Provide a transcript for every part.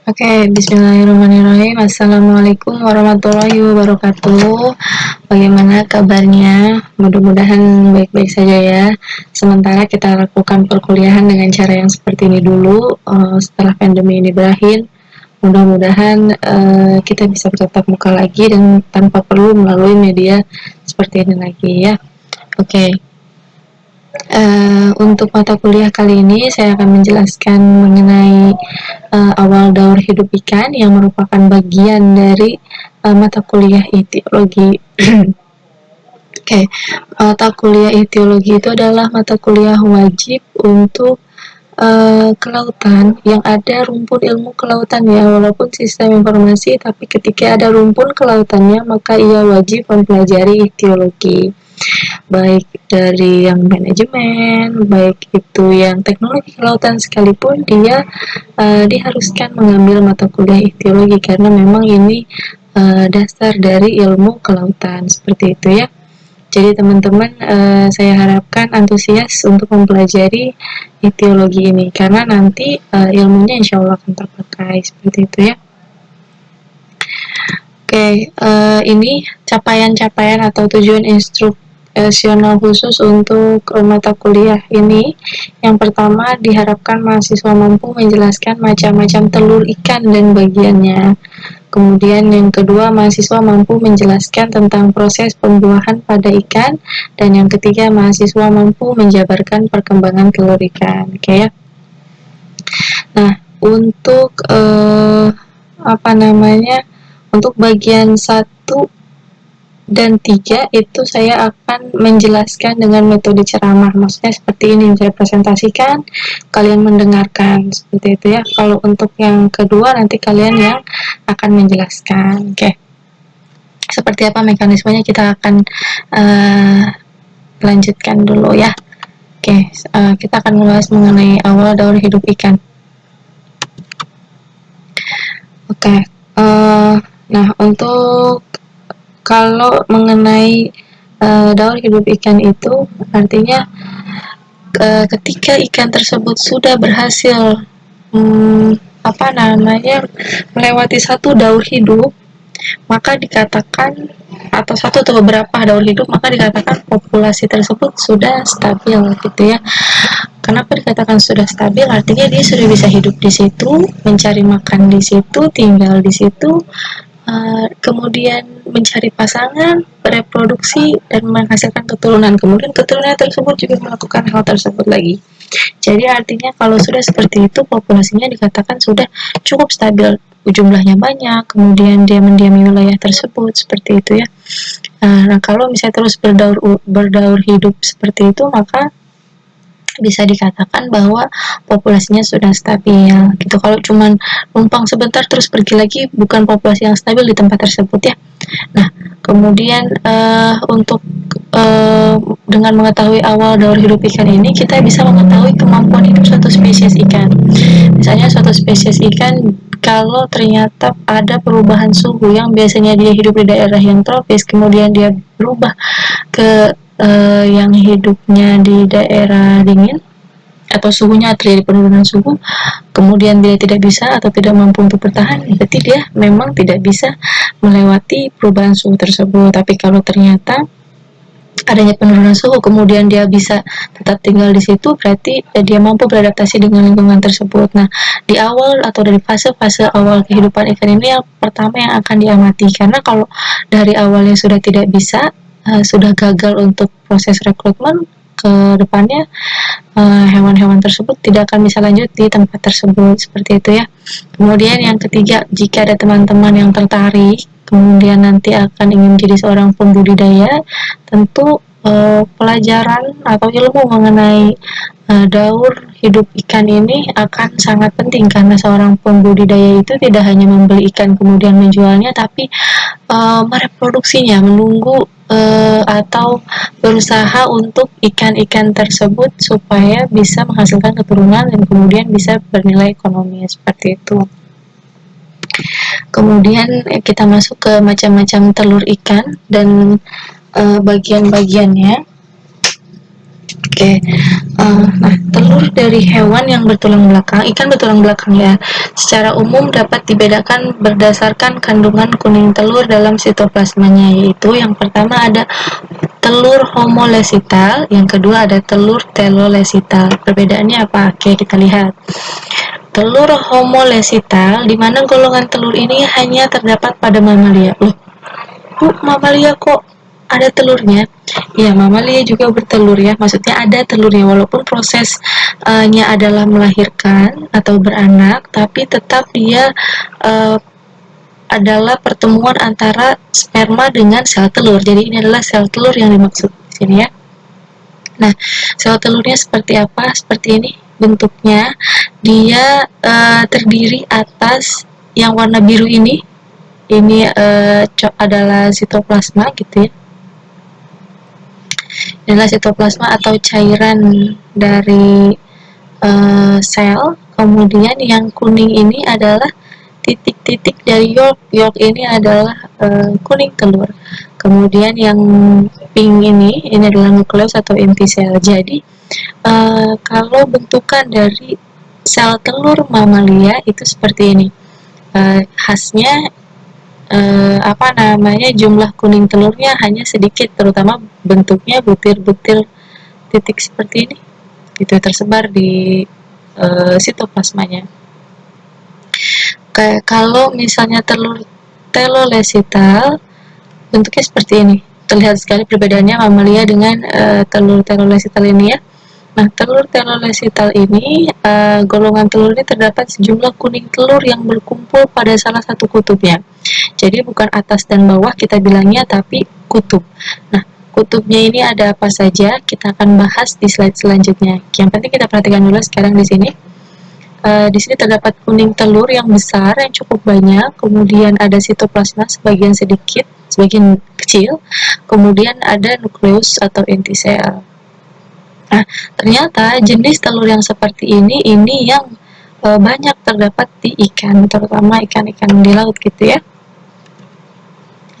Oke, bismillahirrahmanirrahim. Assalamualaikum warahmatullahi wabarakatuh. Bagaimana kabarnya? Mudah-mudahan baik-baik saja ya. Sementara kita lakukan perkuliahan dengan cara yang seperti ini dulu. Setelah pandemi ini berakhir, mudah-mudahan kita bisa bertatap muka lagi dan tanpa perlu melalui media seperti ini lagi ya. Oke. Untuk mata kuliah kali ini saya akan menjelaskan mengenai awal daur hidup ikan yang merupakan bagian dari mata kuliah etiologi. Oke, mata kuliah etiologi itu adalah mata kuliah wajib untuk kelautan yang ada rumpun ilmu kelautan ya, walaupun sistem informasi, tapi ketika ada rumpun kelautannya maka ia wajib mempelajari etiologi, baik dari yang manajemen, baik itu yang teknologi kelautan sekalipun dia diharuskan mengambil mata kuliah etiologi karena memang ini dasar dari ilmu kelautan seperti itu ya. Jadi teman-teman saya harapkan antusias untuk mempelajari etiologi ini karena nanti ilmunya insya Allah akan terpakai seperti itu ya. Oke, ini capaian-capaian atau tujuan instruksional khusus untuk mata kuliah ini. Yang pertama, diharapkan mahasiswa mampu menjelaskan macam-macam telur ikan dan bagiannya. Kemudian yang kedua, mahasiswa mampu menjelaskan tentang proses pembuahan pada ikan. Dan yang ketiga, mahasiswa mampu menjabarkan perkembangan telur ikan. Oke ya. Nah, untuk untuk bagian 1 dan 3 itu saya akan menjelaskan dengan metode ceramah. Maksudnya seperti ini, saya presentasikan, kalian mendengarkan, seperti itu ya. Kalau untuk yang kedua nanti kalian yang akan menjelaskan. Oke. Seperti apa mekanismenya kita akan lanjutkan dulu ya. Oke, kita akan membahas mengenai awal daur hidup ikan. Oke, nah untuk kalau mengenai daur hidup ikan itu artinya ketika ikan tersebut sudah berhasil melewati satu daur hidup, maka dikatakan atau satu atau beberapa daur hidup, maka dikatakan populasi tersebut sudah stabil gitu ya. Kenapa dikatakan sudah stabil? Artinya dia sudah bisa hidup di situ, mencari makan di situ, tinggal di situ, kemudian mencari pasangan, bereproduksi, dan menghasilkan keturunan. Kemudian keturunan tersebut juga melakukan hal tersebut lagi. Jadi artinya kalau sudah seperti itu, populasinya dikatakan sudah cukup stabil, jumlahnya banyak, kemudian dia mendiami wilayah tersebut, seperti itu ya. Nah, kalau misalnya terus berdaur hidup seperti itu, maka bisa dikatakan bahwa populasinya sudah stabil gitu. Kalau cuman numpang sebentar terus pergi lagi, bukan populasi yang stabil di tempat tersebut ya. Nah, kemudian untuk dengan mengetahui awal daur hidup ikan ini, kita bisa mengetahui kemampuan hidup suatu spesies ikan. Misalnya suatu spesies ikan kalau ternyata ada perubahan suhu yang biasanya dia hidup di daerah yang tropis, kemudian dia berubah ke yang hidupnya di daerah dingin atau suhunya terjadi penurunan suhu, kemudian dia tidak bisa atau tidak mampu untuk bertahan, berarti dia memang tidak bisa melewati perubahan suhu tersebut. Tapi kalau ternyata adanya penurunan suhu kemudian dia bisa tetap tinggal di situ, berarti dia mampu beradaptasi dengan lingkungan tersebut. Nah, di awal atau dari fase-fase awal kehidupan ikan ini yang pertama yang akan diamati, karena kalau dari awalnya sudah tidak bisa, sudah gagal untuk proses rekrutmen, ke depannya hewan-hewan tersebut tidak akan bisa lanjut di tempat tersebut, seperti itu ya. Kemudian yang ketiga, jika ada teman-teman yang tertarik kemudian nanti akan ingin menjadi seorang pembudidaya, tentu pelajaran atau ilmu mengenai daur hidup ikan ini akan sangat penting, karena seorang pembudidaya itu tidak hanya membeli ikan kemudian menjualnya, tapi mereproduksinya, menunggu atau berusaha untuk ikan-ikan tersebut supaya bisa menghasilkan keturunan dan kemudian bisa bernilai ekonomi, seperti itu. Kemudian kita masuk ke macam-macam telur ikan dan bagian-bagiannya. Oke, Nah, telur dari hewan yang bertulang belakang, ikan bertulang belakang ya, secara umum dapat dibedakan berdasarkan kandungan kuning telur dalam sitoplasmanya, yaitu yang pertama ada telur homolesital, yang kedua ada telur telolesital. Perbedaannya apa? Oke, kita lihat. Telur homolesital, di mana golongan telur ini hanya terdapat pada mamalia. Loh, Bu, mamalia kok ada telurnya? Ya, mamalia juga bertelur ya. Maksudnya ada telurnya walaupun prosesnya adalah melahirkan atau beranak, tapi tetap dia uh, adalah pertemuan antara sperma dengan sel telur. Jadi ini adalah sel telur yang dimaksud di sini ya. Nah, sel telurnya seperti apa? Seperti ini bentuknya. Dia terdiri atas yang warna biru ini. Ini adalah sitoplasma gitu ya. Inilah sitoplasma atau cairan dari sel. Kemudian yang kuning ini adalah titik-titik dari yolk. Yolk ini adalah kuning telur. Kemudian yang pink ini adalah nukleus atau inti sel. Jadi kalau bentukan dari sel telur mamalia itu seperti ini. Khasnya apa namanya, jumlah kuning telurnya hanya sedikit, terutama bentuknya butir-butir titik seperti ini gitu tersebar di sitoplasmanya. Kayak kalau misalnya telur telolesital bentuknya seperti ini, terlihat sekali perbedaannya mamalia dengan telur telolesital ini ya. Nah, telur telolesital ini golongan telur ini terdapat sejumlah kuning telur yang berkumpul pada salah satu kutubnya. Jadi bukan atas dan bawah kita bilangnya, tapi kutub. Nah, kutubnya ini ada apa saja? Kita akan bahas di slide selanjutnya. Yang penting kita perhatikan dulu sekarang di sini. Di sini terdapat kuning telur yang besar, yang cukup banyak. Kemudian ada sitoplasma sebagian sedikit, sebagian kecil. Kemudian ada nukleus atau inti sel. Nah, ternyata jenis telur yang seperti ini yang banyak terdapat di ikan, terutama ikan-ikan di laut gitu ya.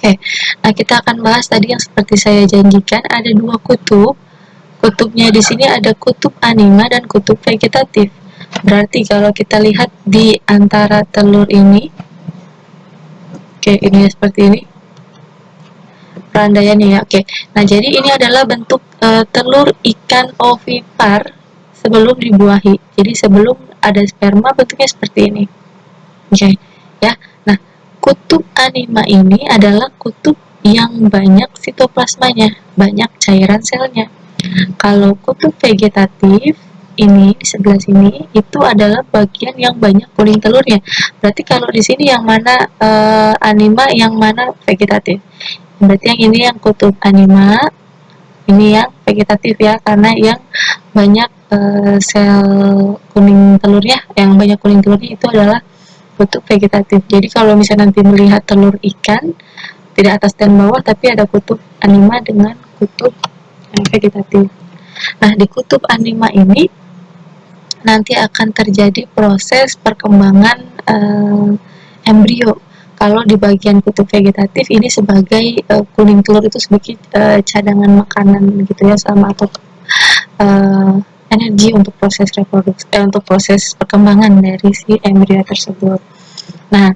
Oke, nah kita akan bahas tadi yang seperti saya janjikan, ada dua kutub. Kutubnya di sini ada kutub anima dan kutub vegetatif. Berarti kalau kita lihat di antara telur ini, oke ini seperti ini perandaiannya ya. Oke, nah jadi ini adalah bentuk telur ikan ovipar sebelum dibuahi. Jadi sebelum ada sperma bentuknya seperti ini. Oke, ya. Nah, kutub anima ini adalah kutub yang banyak sitoplasmanya, banyak cairan selnya. Kalau kutub vegetatif ini di sebelah sini itu adalah bagian yang banyak kuning telurnya. Berarti kalau di sini yang mana anima, yang mana vegetatif? Berarti yang ini yang kutub anima, ini yang vegetatif ya, karena yang banyak sel kuning telurnya, yang banyak kuning telurnya itu adalah kutub vegetatif. Jadi kalau misalnya nanti melihat telur ikan, tidak atas dan bawah, tapi ada kutub anima dengan kutub vegetatif. Nah, di kutub anima ini nanti akan terjadi proses perkembangan embrio. Kalau di bagian kutub vegetatif ini sebagai kuning telur itu sebagai cadangan makanan gitu ya, sama atau energi untuk proses reproduksi, untuk proses perkembangan dari si embrio tersebut. Nah,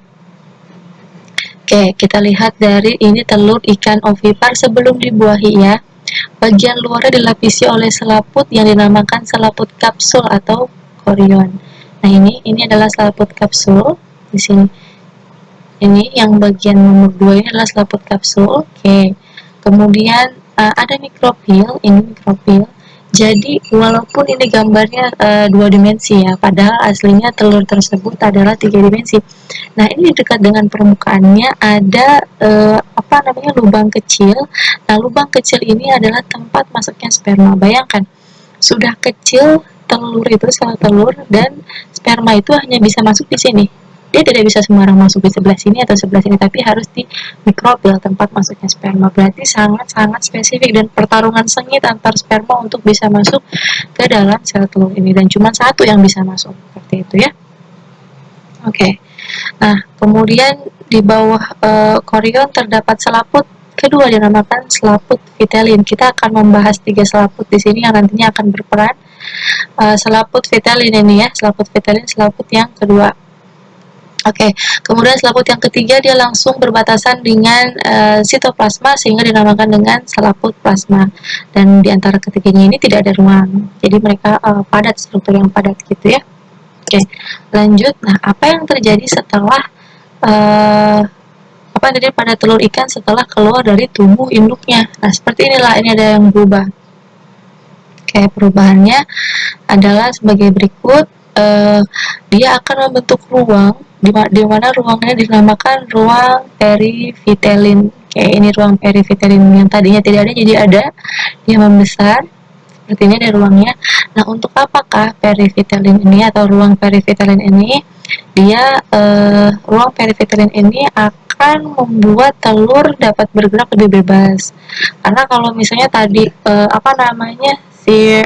oke, kita lihat dari ini telur ikan ovipar sebelum dibuahi ya. Bagian luarnya dilapisi oleh selaput yang dinamakan selaput kapsul atau korion. Nah, ini adalah selaput kapsul di sini. Ini yang bagian nomor 2 ini adalah selaput kapsul. Oke. Kemudian ada mikropil, ini mikropil. Jadi walaupun ini gambarnya 2 dimensi ya, padahal aslinya telur tersebut adalah 3 dimensi. Nah, ini dekat dengan permukaannya ada apa namanya, lubang kecil. Nah, lubang kecil ini adalah tempat masuknya sperma. Bayangkan, sudah kecil telur itu, sel telur, dan sperma itu hanya bisa masuk di sini. Dia tidak bisa sembarang masuk di sebelah sini atau sebelah sini, tapi harus di mikropil tempat masuknya sperma. Berarti sangat-sangat spesifik dan pertarungan sengit antar sperma untuk bisa masuk ke dalam sel telur ini, dan cuma satu yang bisa masuk seperti itu ya. Oke. Nah, kemudian di bawah korion terdapat selaput kedua dinamakan selaput vitelin. Kita akan membahas 3 selaput di sini yang nantinya akan berperan selaput vitelin ini ya, selaput vitelin selaput yang kedua. Oke, kemudian selaput yang ketiga dia langsung berbatasan dengan sitoplasma sehingga dinamakan dengan selaput plasma. Dan di antara ketiganya ini tidak ada ruang, jadi mereka padat, struktur yang padat gitu ya. Oke, lanjut. Nah, apa yang terjadi setelah uh, apa yang terjadi pada telur ikan setelah keluar dari tubuh induknya? Nah, seperti inilah, ini ada yang berubah. Oke, perubahannya adalah sebagai berikut. Dia akan membentuk ruang di mana ruangnya dinamakan ruang perivitelin. Oke, ini ruang perivitelin yang tadinya tidak ada jadi ada, dia membesar. Seperti ini ada ruangnya. Nah, untuk apakah perivitelin ini atau ruang perivitelin ini? Dia ruang perivitelin ini akan membuat telur dapat bergerak lebih bebas. Karena kalau misalnya tadi apa namanya si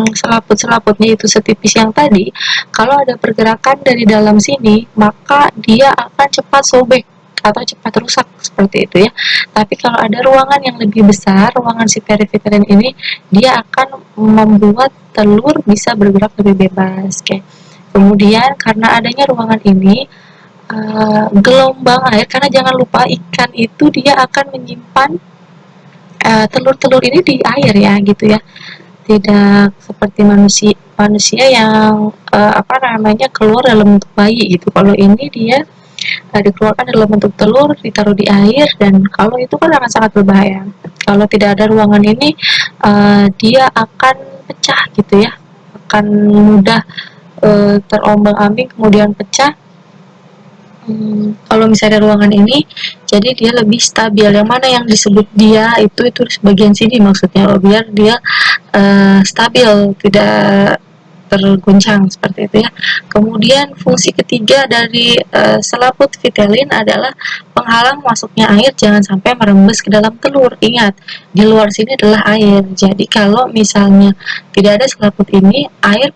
selaput-selaputnya itu setipis yang tadi, kalau ada pergerakan dari dalam sini, maka dia akan cepat sobek atau cepat rusak seperti itu ya. Tapi kalau ada ruangan yang lebih besar, ruangan si perivitelin ini, dia akan membuat telur bisa bergerak lebih bebas. Oke. Kemudian karena adanya ruangan ini, gelombang air, karena jangan lupa ikan itu dia akan menyimpan telur-telur ini di air ya gitu ya, tidak seperti manusia manusia yang apa namanya keluar dalam bentuk bayi gitu. Kalau ini dia dikeluarkan dalam bentuk telur, ditaruh di air, dan kalau itu kan akan sangat berbahaya. Kalau tidak ada ruangan ini, dia akan pecah gitu ya, akan mudah terombang-ambing kemudian pecah. Kalau misalnya ruangan ini, jadi dia lebih stabil. Yang mana yang disebut dia itu bagian sini maksudnya, biar dia stabil, tidak terguncang seperti itu ya. Kemudian fungsi ketiga dari selaput vitelin adalah penghalang masuknya air jangan sampai merembes ke dalam telur. Ingat, di luar sini adalah air. Jadi kalau misalnya tidak ada selaput ini, air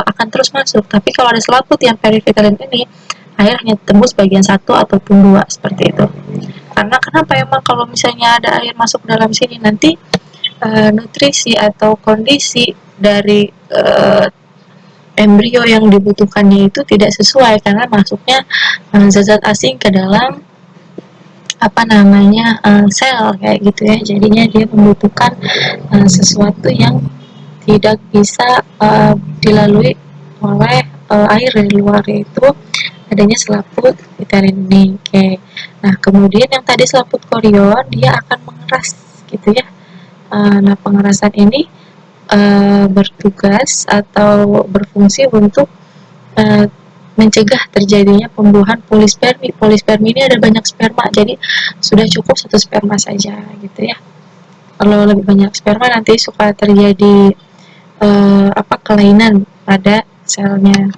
akan terus masuk. Tapi kalau ada selaput yang perivitelin ini, air hanya tembus bagian satu ataupun dua seperti itu. Karena kenapa, emang kalau misalnya ada air masuk dalam sini, nanti nutrisi atau kondisi dari embrio yang dibutuhkannya itu tidak sesuai karena masuknya zat-zat asing ke dalam apa namanya sel kayak gitu ya. Jadinya dia membutuhkan sesuatu yang tidak bisa dilalui oleh air dari luar, yaitu adanya selaput vitelin ini. Oke. Nah, kemudian yang tadi selaput korion dia akan mengeras gitu ya. Nah, pengerasan ini bertugas atau berfungsi untuk mencegah terjadinya pembuahan polispermi. Polispermi ini ada banyak sperma, jadi sudah cukup satu sperma saja gitu ya. Kalau lebih banyak sperma nanti suka terjadi kelainan pada selnya.